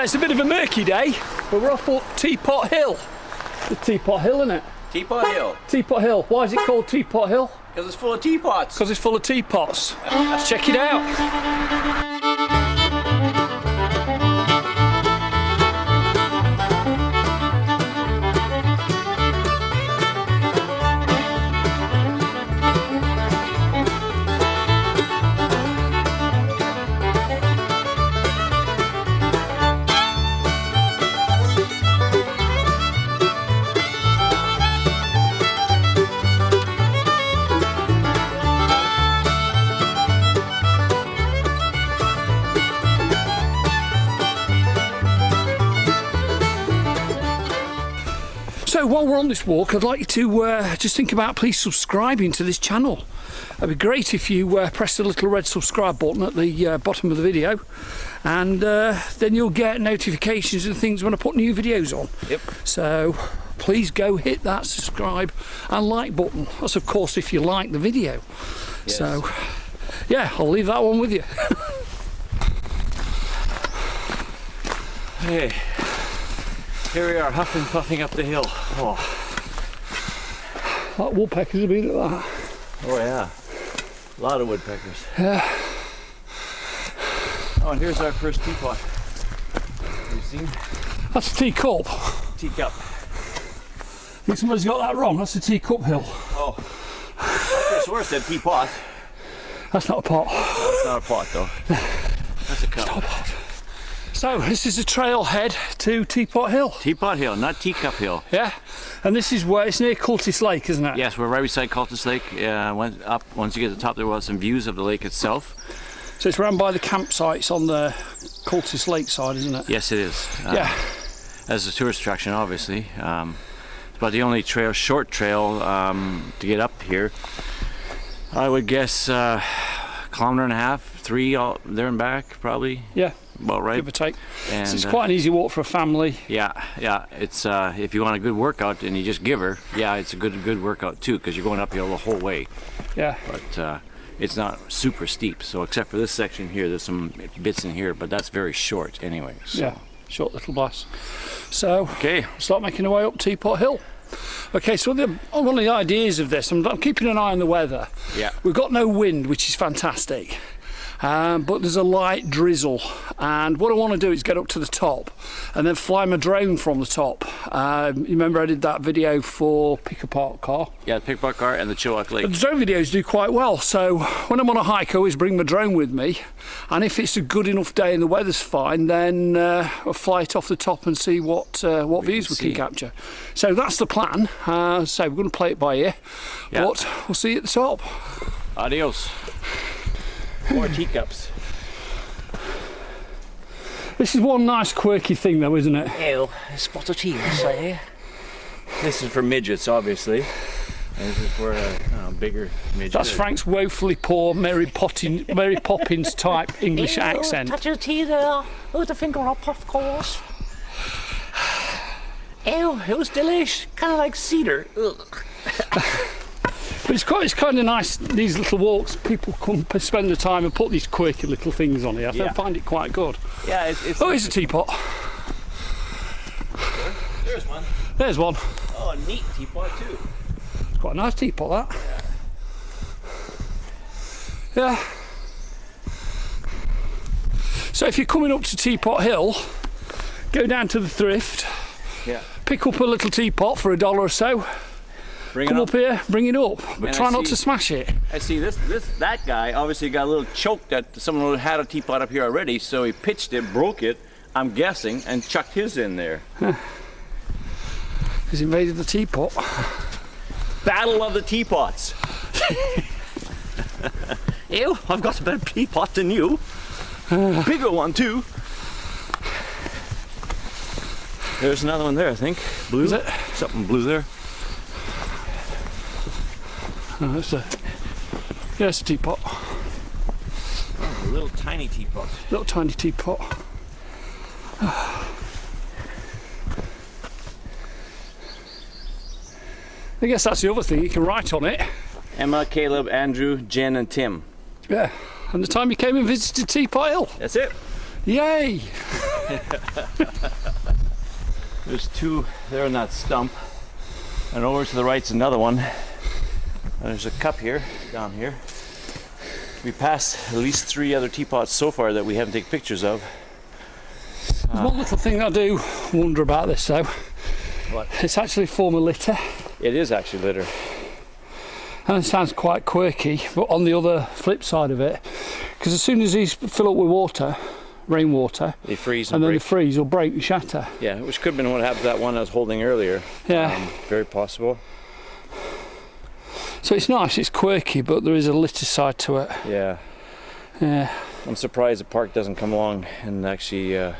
it's a bit of a murky day, but we're off up Teapot Hill. The Teapot Hill, isn't it? Teapot Hill. Teapot Hill. Why is it called Teapot Hill? Because it's full of teapots. Because it's full of teapots. Let's check it out. So while we're on this walk, I'd like you to just think about please subscribing to this channel. It'd be great if you press the little red subscribe button at the bottom of the video, and then you'll get notifications and things when I put new videos on. Yep. So please go hit that subscribe and like button. That's of course if you like the video. Yes. So yeah, I'll leave that one with you. Hey. Here we are, huffing puffing up the hill. Oh, that woodpeckers have been at that. oh yeah, a lot of woodpeckers. Yeah. Oh, and here's our first teapot. Have you seen? That's a teacup. Teacup. I think somebody's got that wrong. That's a teacup hill. Oh, I swear it said teapot. That's not a pot. No, it's not a pot though. That's a cup. It's not a pot. So this is a trailhead to Teapot Hill. Teapot Hill, not Teacup Hill. Yeah, and this is where it's near Cultis Lake, isn't it? Yes, we're right beside Cultis Lake. Went up once you get to the top, there was some views of the lake itself. So it's around by the campsites on the Cultis Lake side, isn't it? Yes, it is. Yeah. As a tourist attraction, obviously. It's about the only trail, short trail to get up here. I would guess kilometer and a half, 3 all there and back, probably. Yeah. About right. Give or take. And so it's quite an easy walk for a family. Yeah, yeah. It's if you want a good workout and you just give her, yeah, it's a good workout too, because you're going uphill the whole way. Yeah. But it's not super steep. So except for this section here, there's some bits in here, but that's very short anyway. So. Yeah, short little blast. So okay, start making our way up Teapot Hill. Okay, so one of the ideas of this, I'm keeping an eye on the weather. Yeah. We've got no wind, which is fantastic. But there's a light drizzle, and what I want to do is get up to the top and then fly my drone from the top. You remember I did that video for Teapot car? Yeah, the Teapot car and the Chilliwack Lake. The drone videos do quite well, so when I'm on a hike I always bring my drone with me, and if it's a good enough day and the weather's fine, then I'll fly it off the top and see what views we can capture. So that's the plan. So we're going to play it by ear, but we'll see you at the top. Adios. More teacups. This is one nice quirky thing though, isn't it? Ew, a spot of tea, I say. This is for midgets, obviously. And this is for a bigger midget. That's Frank's woefully poor Mary Poppins type English accent. Touch of tea there, with the finger up, of course. Ew, it was delish, kind of like cedar. But it's kind of nice, these little walks, people come spend the time and put these quirky little things on here. I find it quite good. Yeah, it's oh, here's a teapot. There's one. There's one. Oh, a neat teapot too. It's quite a nice teapot, that. Yeah. So if you're coming up to Teapot Hill, go down to the thrift, pick up a little teapot for $1 or so. Come up here, bring it up, but try not to smash it. I see that guy obviously got a little choke that someone had a teapot up here already, so he pitched it, broke it, I'm guessing, and chucked his in there. He's invaded the teapot. Battle of the teapots. Ew, I've got a better teapot than you. Bigger one too. There's another one there, I think. Blue. Is it? Something blue there. Oh, it's a teapot. Oh, a little tiny teapot. Little tiny teapot. I guess that's the other thing, you can write on it. Emma, Caleb, Andrew, Jen and Tim. Yeah, and the time you came and visited Teapot Hill. That's it. Yay! There's two there in that stump, and over to the right's another one. And there's a cup here, down here. We passed at least 3 other teapots so far that we haven't taken pictures of. There's one little thing I do wonder about this though. What? It's actually a form of litter. It is actually litter. And it sounds quite quirky, but on the other flip side of it, because as soon as these fill up with water, rainwater, They freeze and then break. they freeze or break and shatter. Yeah, which could have been what happened to that one I was holding earlier. Yeah. Very possible. So it's nice, it's quirky, but there is a litter side to it. Yeah. Yeah. I'm surprised the park doesn't come along and actually, you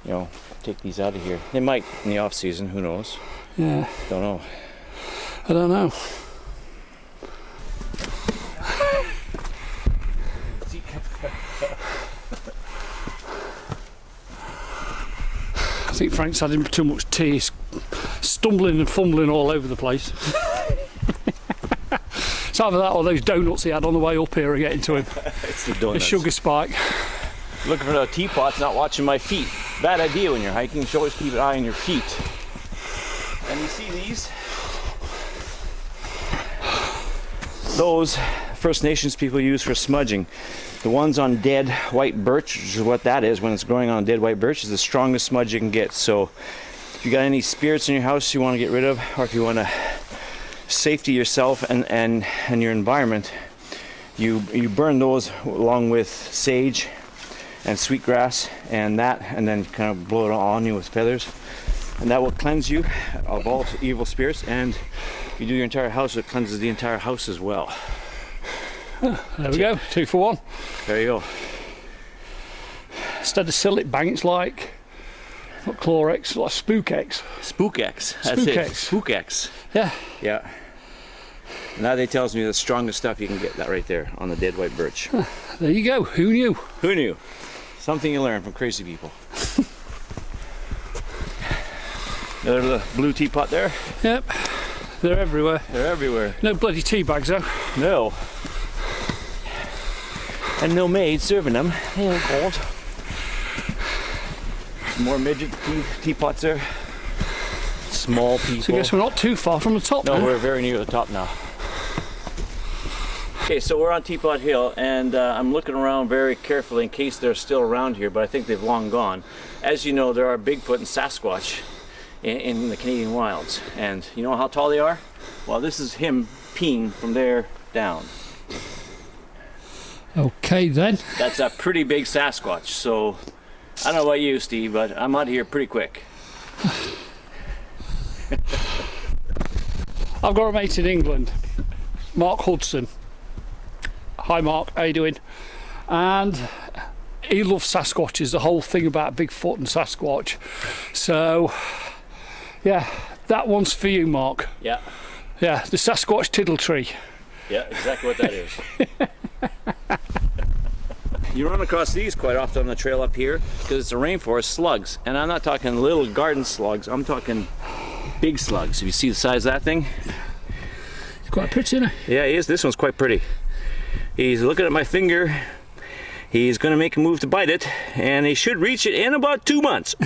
know, take these out of here. They might in the off season, who knows? Yeah. Don't know. I don't know. I think Frank's had him too much tea. He's stumbling and fumbling all over the place. It's either that or those donuts he had on the way up here are getting to him. It's the A donuts. sugar spike. Looking for the teapots, not watching my feet. Bad idea when you're hiking. You should always keep an eye on your feet. And you see these? Those First Nations people use for smudging. The ones on dead white birch, which is what that is when it's growing on dead white birch, is the strongest smudge you can get. So if you got any spirits in your house you want to get rid of, or if you want to safety yourself and your environment, you burn those along with sage and sweetgrass and then kind of blow it on you with feathers, and that will cleanse you of all evil spirits. And if you do your entire house, it cleanses the entire house as well. There we go, 2 for 1. There you go. Instead of Sillet Bang, it's like not Chlorx, like Spookex. Spookex. That's it. Spookex. Spookex. Yeah. Yeah. Now they tells me the strongest stuff you can get, that right there on the dead white birch. There you go. Who knew? Who knew? Something you learn from crazy people. Another little blue teapot there. Yep. They're everywhere. They're everywhere. No bloody tea bags though. No. And no maid serving them. Oh God. Some more midget teapots there. Small people. So I guess we're not too far from the top No, now. we're very near the top now. Okay, so we're on Teapot Hill, and I'm looking around very carefully in case they're still around here, but I think they've long gone. As you know, there are Bigfoot and Sasquatch in the Canadian wilds, and you know how tall they are? Well, this is him peeing from there down. Okay then. That's a pretty big Sasquatch, so I don't know about you, Steve, but I'm out of here pretty quick. I've got a mate in England, Mark Hudson. Hi Mark, how you doing? And he loves Sasquatches, the whole thing about Bigfoot and Sasquatch. So yeah, that one's for you, Mark. Yeah. Yeah, the Sasquatch Tiddle Tree. Yeah, exactly what that is. You run across these quite often on the trail up here because it's a rainforest, slugs. And I'm not talking little garden slugs, I'm talking big slugs. If you see the size of that thing. It's quite pretty, isn't it? Yeah, he is. This one's quite pretty. He's looking at my finger. He's going to make a move to bite it, and he should reach it in about 2 months.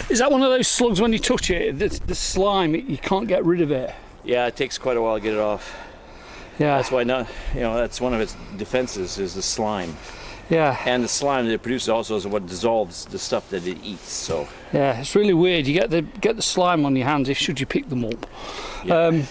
Is that one of those slugs when you touch it, the slime, you can't get rid of it? Yeah, it takes quite a while to get it off. Yeah. That's why not, you know, that's one of its defenses is the slime. Yeah. And the slime that it produces also is what dissolves the stuff that it eats. So Yeah, it's really weird. You get the slime on your hands if should you pick them up. yeah.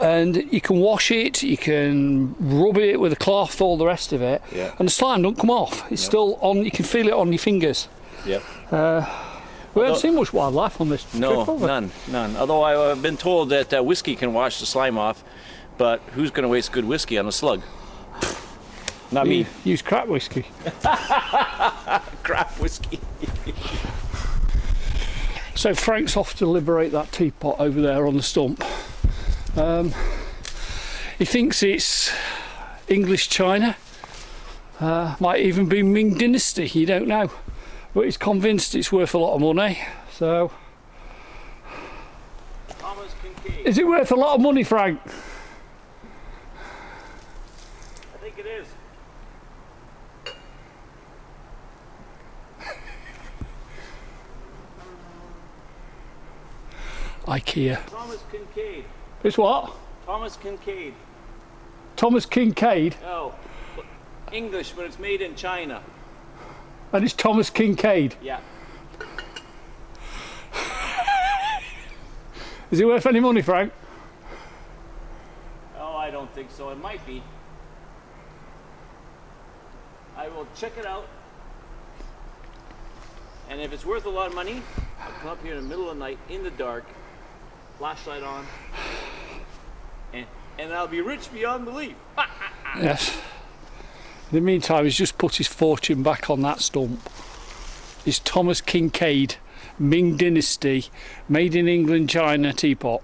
And you can wash it, you can rub it with a cloth, all the rest of it, Yeah. and the slime don't come off. It's still on. You can feel it on your fingers. Yep. We haven't seen much wildlife on this No, trip, have we? none. Although I've been told that whiskey can wash the slime off, but who's going to waste good whiskey on a slug? Not me. Use crap whiskey. Crap whiskey. So Frank's off to liberate that teapot over there on the stump. He thinks it's English China, might even be Ming Dynasty, you don't know, but he's convinced it's worth a lot of money. So is it worth a lot of money, Frank? I think it is. IKEA. Thomas Kincaid. It's what? Thomas Kincaid. Thomas Kincaid, Oh, English, but it's made in China. and it's Thomas Kincaid. Yeah. Is it worth any money, Frank? Oh, I don't think so. It might be. I will check it out. And if it's worth a lot of money, I'll come up here in the middle of the night in the dark, flashlight on, and I'll be rich beyond belief. Yes. In the meantime, he's just put his fortune back on that stump. It's Thomas Kincaid, Ming Dynasty, made in England, China teapot.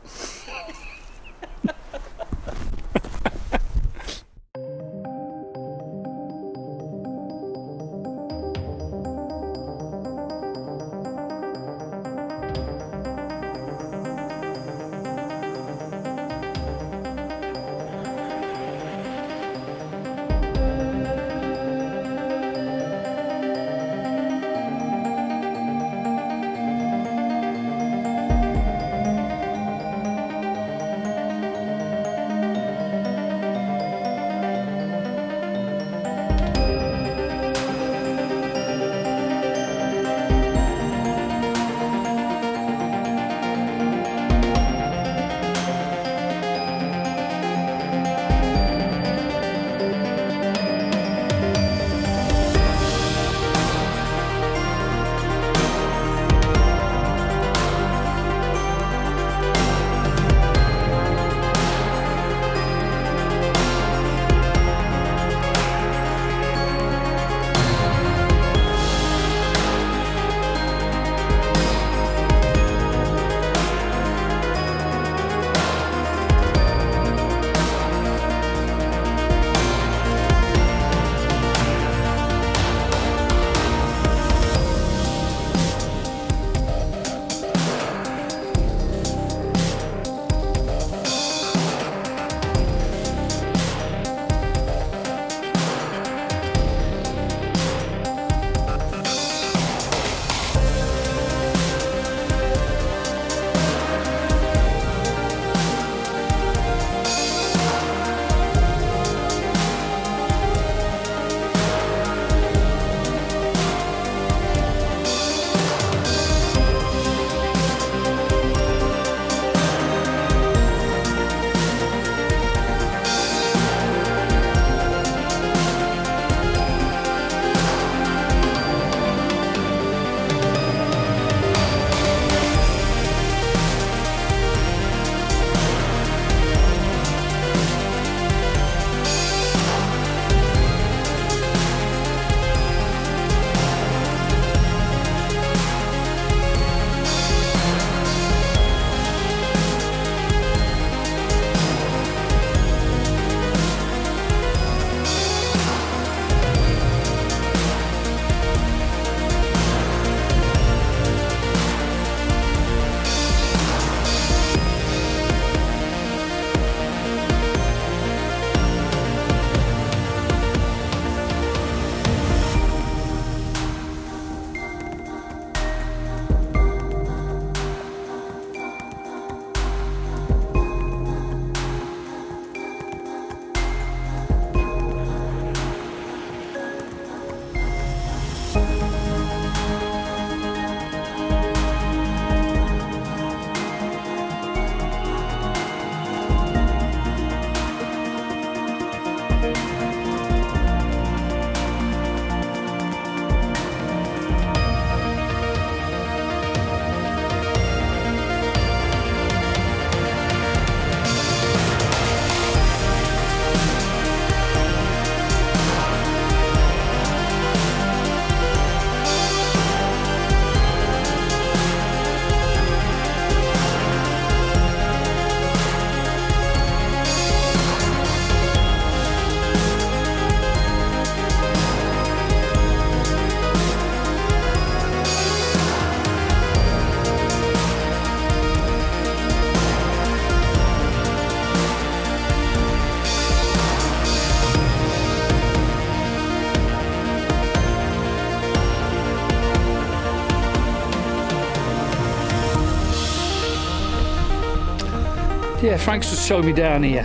Yeah, Frank's just showing me down here.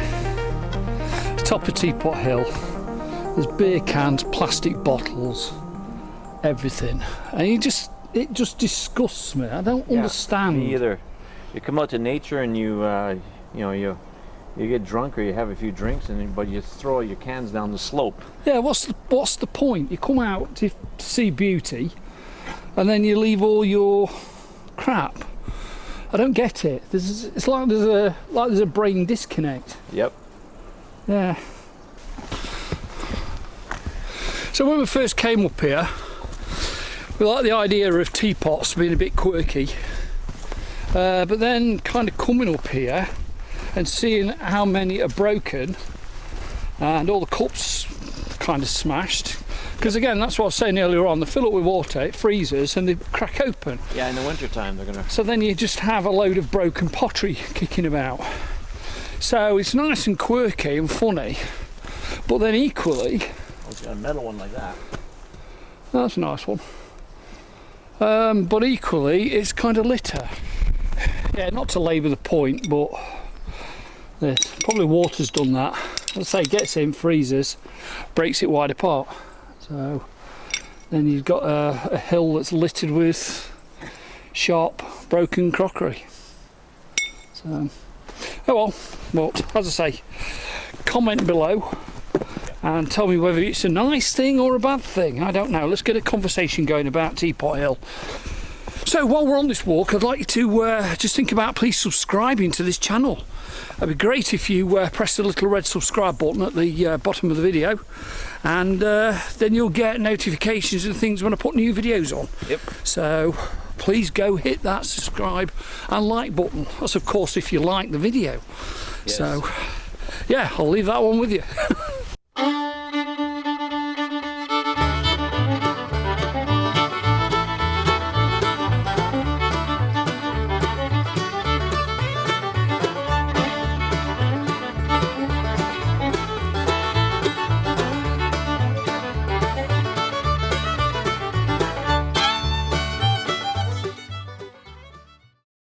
Top of Teapot Hill. There's beer cans, plastic bottles, everything. And it just disgusts me. I don't understand. Me either. You come out to nature and you get drunk or you have a few drinks, but you throw your cans down the slope. Yeah, what's the point? You come out to see beauty, and then you leave all your crap. I don't get it. It's like there's a brain disconnect. Yep. Yeah. So when we first came up here, we liked the idea of teapots being a bit quirky, but then kind of coming up here and seeing how many are broken and all the cups kind of smashed, because again, that's what I was saying earlier on, they fill up with water, it freezes and they crack open. Yeah, in the winter time they're gonna. So then you just have a load of broken pottery kicking about. So it's nice and quirky and funny, but then equally, It's got a metal one like that. that's a nice one. But equally, it's kind of litter. Yeah, not to labour the point, but this probably water's done that. As I say, gets in, freezes, breaks it wide apart. So then you've got a hill that's littered with sharp, broken crockery. So, oh well. But as I say, comment below and tell me whether it's a nice thing or a bad thing. I don't know. Let's get a conversation going about Teapot Hill. So while we're on this walk, I'd like you to just think about please subscribing to this channel. It'd be great if you press the little red subscribe button at the bottom of the video, and then you'll get notifications and things when I put new videos on. Yep. So please go hit that subscribe and like button. That's of course if you like the video. Yes. So yeah, I'll leave that one with you.